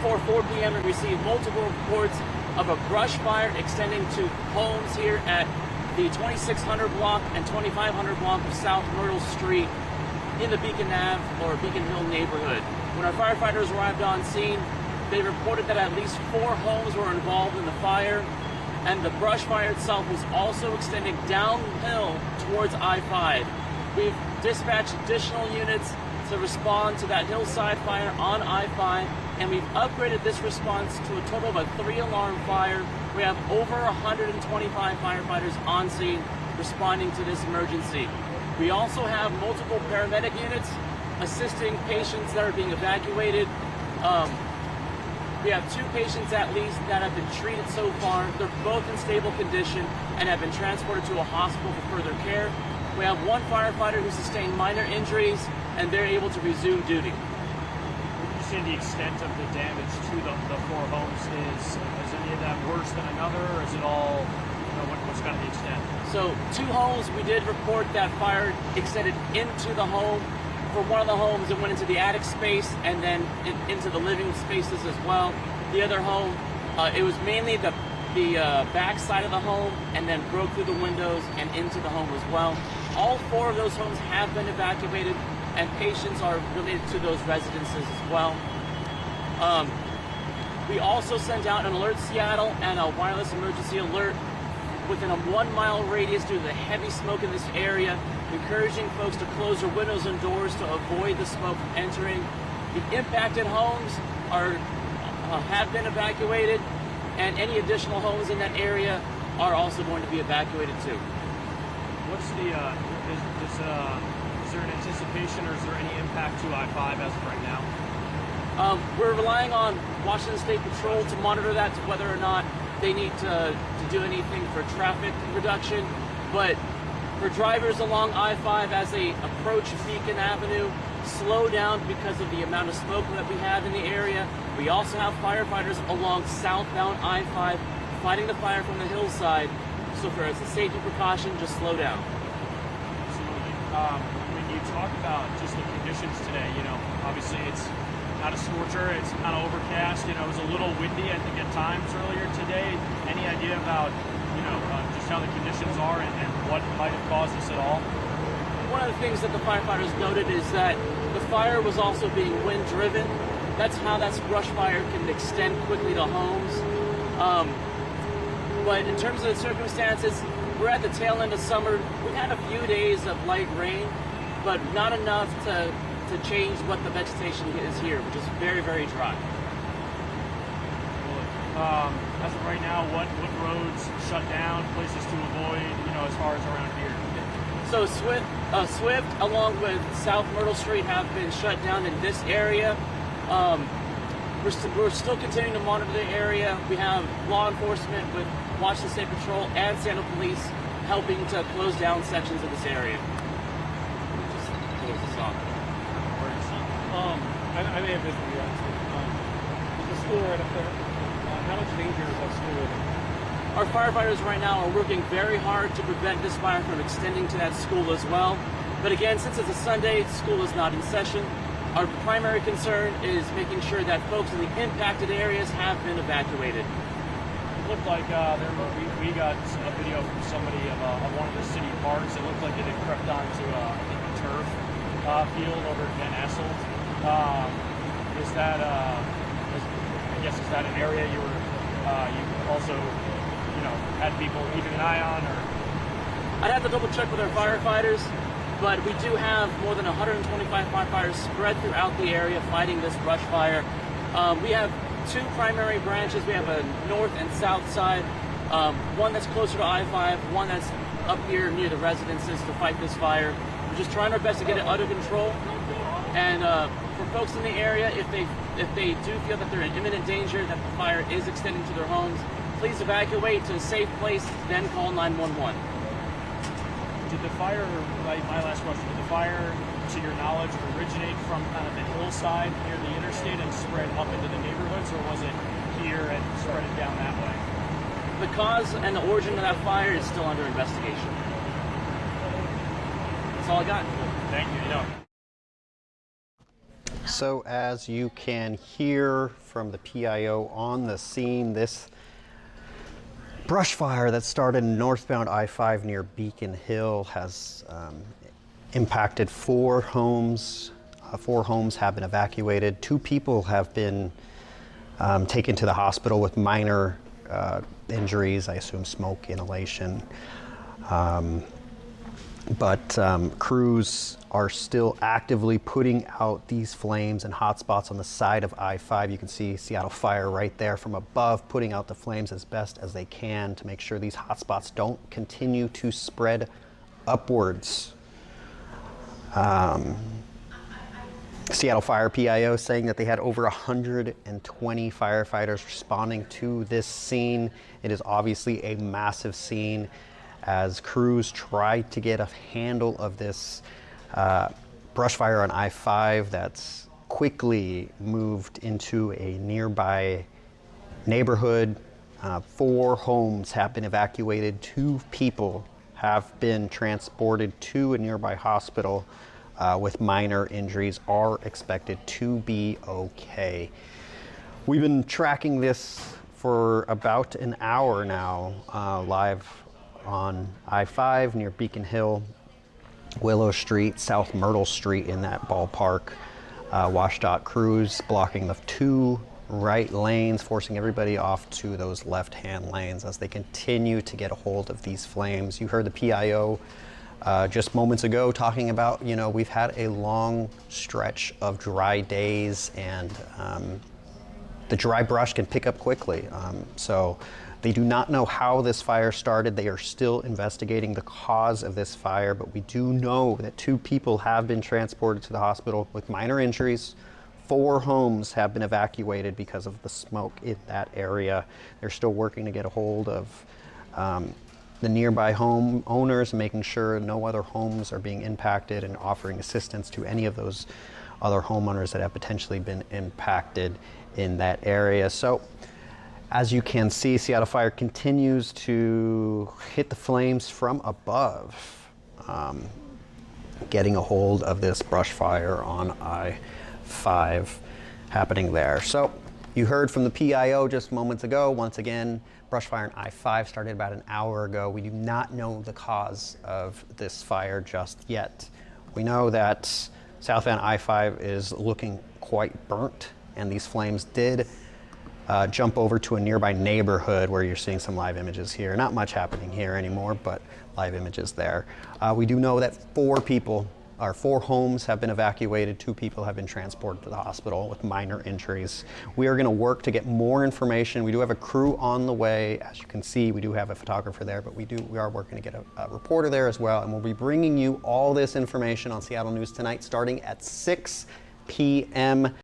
before 4 p.m. we received multiple reports of a brush fire extending to homes here at the 2600 block and 2500 block of South Myrtle Street in the Beacon Ave or Beacon Hill neighborhood. When our firefighters arrived on scene, they reported that at least 4 homes were involved in the fire, and the brush fire itself was also extending downhill towards I-5. We've dispatched additional units to respond to that hillside fire on I-5, and we've upgraded this response to a total of a 3-alarm fire. We have over 125 firefighters on scene responding to this emergency. We also have multiple paramedic units assisting patients that are being evacuated. We have 2 patients at least that have been treated so far. They're both in stable condition and have been transported to a hospital for further care. We have 1 firefighter who sustained minor injuries, and they're able to resume duty. Would you say the extent of the damage to the 4 homes is any of that worse than another, or is it all, what's kind of the extent? So 2 homes, we did report that fire extended into the home. For one of the homes, it went into the attic space and then into the living spaces as well. The other home, it was mainly the back side of the home and then broke through the windows and into the home as well. All 4 of those homes have been evacuated, and patients are related to those residences as well. We also sent out an Alert Seattle and a wireless emergency alert within a 1-mile radius due to the heavy smoke in this area, encouraging folks to close their windows and doors to avoid the smoke from entering. The impacted homes have been evacuated, and any additional homes in that area are also going to be evacuated too. What's the, is there an anticipation, or is there any impact to I-5 as of right now? We're relying on Washington State Patrol to monitor that, to whether or not they need to do anything for traffic reduction. But for drivers along I-5 as they approach Beacon Avenue, slow down because of the amount of smoke that we have in the area. We also have firefighters along southbound I-5 fighting the fire from the hillside. So for as a safety precaution, just slow down. Absolutely. When you talk about just the conditions today, obviously it's not a scorcher, it's kind of overcast, it was a little windy, I think, at times earlier today. Any idea about, just how the conditions are and what might have caused this at all? One of the things that the firefighters noted is that the fire was also being wind-driven. That's how that brush fire can extend quickly to homes. But in terms of the circumstances, we're at the tail end of summer. We've had a few days of light rain, but not enough to change what the vegetation is here, which is very, very dry. As of right now, what roads shut down, places to avoid, as far as around here? So Swift, along with South Myrtle Street, have been shut down in this area. We're still continuing to monitor the area. We have law enforcement with Washington State Patrol and Seattle Police helping to close down sections of this area. Just close this off. I may have missed the answer. The school right up there. How much danger is that school in? Our firefighters right now are working very hard to prevent this fire from extending to that school as well. But again, since it's a Sunday, school is not in session. Our primary concern is making sure that folks in the impacted areas have been evacuated. It looked like we got a video from somebody of one of the city parks. It looked like it had crept onto I think a turf field over at Van Asselt. Is that is that an area you also had people keeping an eye on, or? I'd have to double check with our firefighters, but we do have more than 125 firefighters spread throughout the area fighting this brush fire. We have 2 primary branches. We have a north and south side. One that's closer to I-5, one that's up here near the residences to fight this fire. We're just trying our best to get it under control. And for folks in the area, if they do feel that they're in imminent danger, that the fire is extending to their homes, please evacuate to a safe place, then call 911. Did the fire, my last question, did the fire, to your knowledge, originate from kind of the hillside near the interstate and spread up into the neighborhoods, or was it here and spread it down that way? The cause and the origin of that fire is still under investigation. That's all I got. Thank you. So as you can hear from the PIO on the scene, this brush fire that started northbound I-5 near Beacon Hill has impacted 4 homes. 4 homes have been evacuated. 2 people have been taken to the hospital with minor injuries, I assume smoke inhalation. But crews are still actively putting out these flames and hotspots on the side of I-5. You can see Seattle Fire right there from above, putting out the flames as best as they can to make sure these hotspots don't continue to spread upwards. Seattle Fire PIO saying that they had over 120 firefighters responding to this scene. It is obviously a massive scene as crews tried to get a handle of this brush fire on I-5 that's quickly moved into a nearby neighborhood. 4 homes have been evacuated. 2 people have been transported to a nearby hospital with minor injuries, are expected to be okay. We've been tracking this for about an hour now, live on I-5 near Beacon Hill, Willow Street, South Myrtle Street in that ballpark. WashDOT crews blocking the 2 right lanes, forcing everybody off to those left-hand lanes as they continue to get a hold of these flames. You heard the PIO just moments ago talking about, you know, we've had a long stretch of dry days, and the dry brush can pick up quickly. So they do not know how this fire started. They are still investigating the cause of this fire, but we do know that 2 people have been transported to the hospital with minor injuries. 4 homes have been evacuated because of the smoke in that area. They're still working to get a hold of the nearby home owners, making sure no other homes are being impacted and offering assistance to any of those other homeowners that have potentially been impacted in that area. So as you can see, Seattle Fire continues to hit the flames from above, getting a hold of this brush fire on I-5 happening there. So you heard from the PIO just moments ago. Once again, brush fire on I-5 started about an hour ago. We do not know the cause of this fire just yet. We know that southbound I-5 is looking quite burnt, and these flames did jump over to a nearby neighborhood where you're seeing some live images here. Not much happening here anymore, but live images there. We do know that 4 homes have been evacuated. 2 people have been transported to the hospital with minor injuries. We are going to work to get more information. We do have a crew on the way. As you can see, we do have a photographer there, but we are working to get a reporter there as well. And we'll be bringing you all this information on Seattle News Tonight starting at 6 p.m.